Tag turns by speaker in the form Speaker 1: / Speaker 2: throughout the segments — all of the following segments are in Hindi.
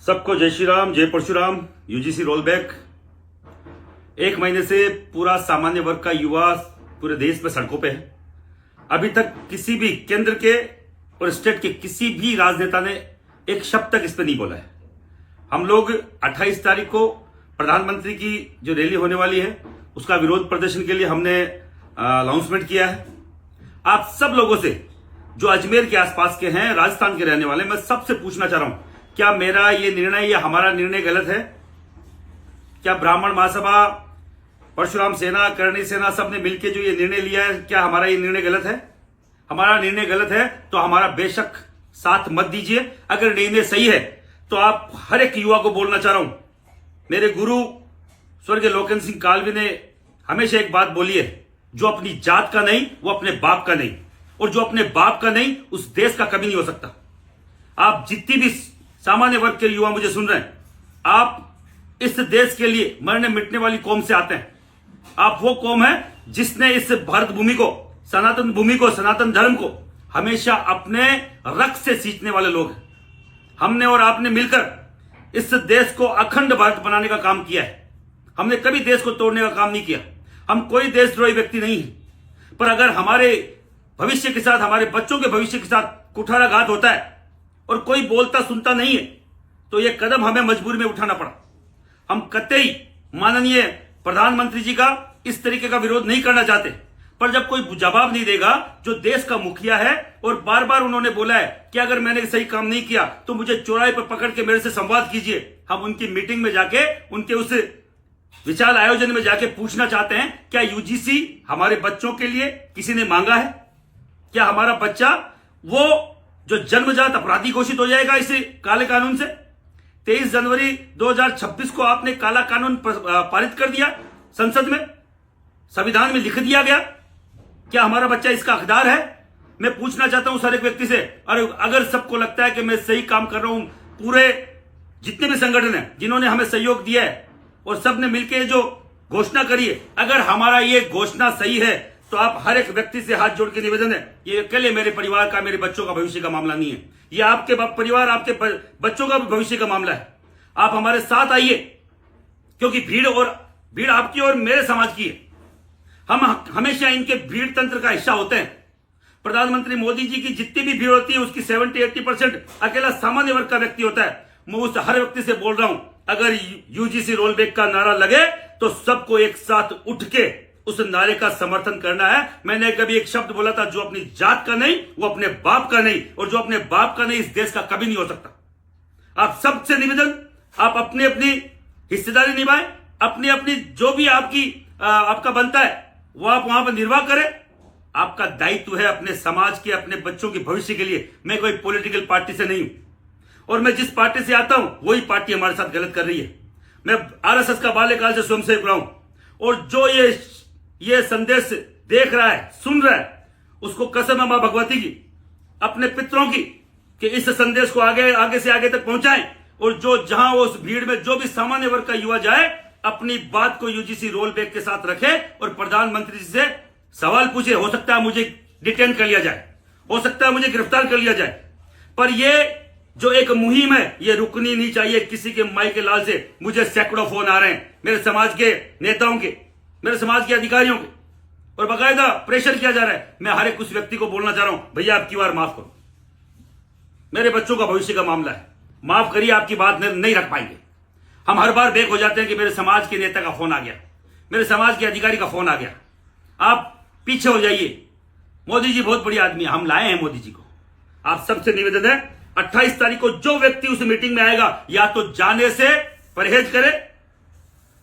Speaker 1: सबको जय श्री राम, जय परशुराम। UGC roll back. एक महीने से पूरा सामान्य वर्ग का युवा पूरे देश में सड़कों पे है। अभी तक किसी भी केंद्र के और स्टेट के किसी भी राजनेता ने एक शब्द तक इस पर नहीं बोला है। हम लोग 28 तारीख को प्रधानमंत्री की जो रैली होने वाली है उसका विरोध प्रदर्शन के लिए हमने अनाउंसमेंट किया है। आप सब लोगों से जो अजमेर के आसपास के हैं, राजस्थान के रहने वाले, मैं सबसे पूछना चाह रहा हूं, क्या मेरा ये निर्णय या हमारा निर्णय गलत है? क्या ब्राह्मण महासभा, परशुराम सेना, करणी सेना सब ने मिलकर जो ये निर्णय लिया है, क्या हमारा ये निर्णय गलत है? हमारा निर्णय गलत है तो हमारा बेशक साथ मत दीजिए। अगर निर्णय सही है तो आप हर एक युवा को बोलना चाह रहा हूं, मेरे गुरु स्वर्गीय लोकेन्द्र सिंह कालवी ने हमेशा एक बात बोली है, जो अपनी जात का नहीं वो अपने बाप का नहीं, और जो अपने बाप का नहीं उस देश का कभी नहीं हो सकता। आप जितनी भी सामान्य वर्ग के युवा मुझे सुन रहे हैं, आप इस देश के लिए मरने मिटने वाली कौम से आते हैं। आप वो कौम है जिसने इस भारत भूमि को, सनातन भूमि को, सनातन धर्म को हमेशा अपने रक्त से सींचने वाले लोग हैं। हमने और आपने मिलकर इस देश को अखंड भारत बनाने का काम किया है। हमने कभी देश को तोड़ने का काम नहीं किया। हम कोई देशद्रोही व्यक्ति नहीं है, पर अगर हमारे भविष्य के साथ, हमारे बच्चों के भविष्य के साथ कुठाराघात होता है और कोई बोलता सुनता नहीं है तो यह कदम हमें मजबूरी में उठाना पड़ा। हम कतई माननीय प्रधानमंत्री जी का इस तरीके का विरोध नहीं करना चाहते, पर जब कोई जवाब नहीं देगा, जो देश का मुखिया है और बार बार उन्होंने बोला है कि अगर मैंने सही काम नहीं किया तो मुझे चौराहे पर पकड़ के मेरे से संवाद कीजिए, हम उनकी मीटिंग में जाके, उनके उस विशाल आयोजन में जाके पूछना चाहते हैं, क्या यूजीसी हमारे बच्चों के लिए किसी ने मांगा है? क्या हमारा बच्चा वो जो जन्मजात अपराधी घोषित हो जाएगा इस काले कानून से? 23 जनवरी 2026 को आपने काला कानून पारित कर दिया संसद में, संविधान में लिख दिया गया। क्या हमारा बच्चा इसका हकदार है? मैं पूछना चाहता हूं हर एक व्यक्ति से, अगर सबको लगता है कि मैं सही काम कर रहा हूं, पूरे जितने भी संगठन हैं जिन्होंने हमें सहयोग दिया है और सबने मिलकर जो घोषणा करी है, अगर हमारा ये घोषणा सही है तो आप हर एक व्यक्ति से हाथ जोड़ के निवेदन है, ये अकेले मेरे परिवार का, मेरे बच्चों का भविष्य का मामला नहीं है, ये आपके परिवार, आपके बच्चों का भी भविष्य का मामला है। आप हमारे साथ आइए, क्योंकि भीड़ आपकी और मेरे समाज की है। हम हमेशा इनके भीड़ तंत्र का हिस्सा होते हैं। प्रधानमंत्री मोदी जी की जितनी भी भीड़ होती है उसकी 70-80% अकेला सामान्य वर्ग का व्यक्ति होता है। मैं उस हर व्यक्ति से बोल रहा हूं, अगर यूजीसी रोल बैक का नारा लगे तो सबको एक साथ उठ के उस नारे का समर्थन करना है। मैंने कभी एक शब्द बोला था, जो अपनी जात का नहीं वो अपने बाप का नहीं, और जो अपने बाप का नहीं इस देश का कभी नहीं हो सकता। आप सबसे निवेदन, आप अपनी अपनी हिस्सेदारी निभाएं, अपनी अपनी जो भी आपका बनता है वो आप वहां पर निर्वाह करें। आपका दायित्व है अपने समाज के, अपने बच्चों के भविष्य के लिए। मैं कोई पॉलिटिकल पार्टी से नहीं हूं, और मैं जिस पार्टी से आता हूं वही पार्टी हमारे साथ गलत कर रही है। मैं आरएसएस का बाल्यकाल से स्वयंसेवक रहा हूं, और जो ये संदेश देख रहा है, सुन रहा है, उसको कसम है मां भगवती की, अपने पितरों की, कि इस संदेश को आगे से आगे तक पहुंचाएं, और जो जहां वो उस भीड़ में जो भी सामान्य वर्ग का युवा जाए, अपनी बात को यूजीसी रोल बैक के साथ रखे और प्रधानमंत्री जी से सवाल पूछे। हो सकता है मुझे डिटेन कर लिया जाए, हो सकता है मुझे गिरफ्तार कर लिया जाए, पर ये जो एक मुहिम है ये रुकनी नहीं चाहिए किसी के माई के लाल से। मुझे सैकड़ों फोन आ रहे हैं मेरे समाज के नेताओं के, मेरे समाज के अधिकारियों के, और बाकायदा प्रेशर किया जा रहा है। मैं हर एक उस व्यक्ति को बोलना चाह रहा हूं, भैया आपकी बार माफ करो, मेरे बच्चों का भविष्य का मामला है, माफ करिए, आपकी बात नहीं रख पाएंगे। हम हर बार बेक हो जाते हैं कि मेरे समाज के नेता का फोन आ गया, मेरे समाज के अधिकारी का फोन आ गया। आप पीछे हो जाइए, मोदी जी बहुत बढ़िया आदमी है, हम लाए हैं मोदी जी को। आप सबसे निवेदन है, 28 तारीख को जो व्यक्ति उस मीटिंग में आएगा, या तो जाने से परहेज करे,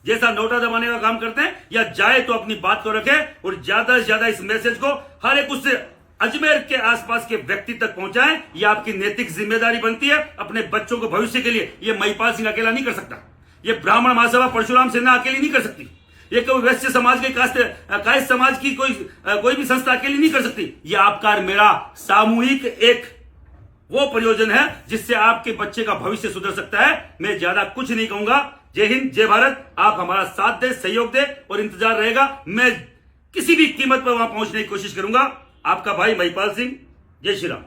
Speaker 1: जैसा नोटा दबाने का काम करते हैं, या जाए तो अपनी बात को रखे, और ज्यादा से ज्यादा इस मैसेज को हर एक उससे अजमेर के आसपास के व्यक्ति तक पहुंचाएं। यह आपकी नैतिक जिम्मेदारी बनती है अपने बच्चों को भविष्य के लिए। यह महिपाल सिंह अकेला नहीं कर सकता, यह ब्राह्मण महासभा परशुराम सेना अकेली नहीं कर सकती, ये कोई वैश्य समाज के कायस्थ समाज की कोई भी संस्था अकेली नहीं कर सकती। यह आपका और मेरा सामूहिक एक वो प्रयोजन है जिससे आपके बच्चे का भविष्य सुधर सकता है। मैं ज्यादा कुछ नहीं कहूंगा। जय हिंद, जय भारत। आप हमारा साथ दे, सहयोग दे, और इंतजार रहेगा। मैं किसी भी कीमत पर वहां पहुंचने की कोशिश करूंगा। आपका भाई महिपाल सिंह। जय श्री राम।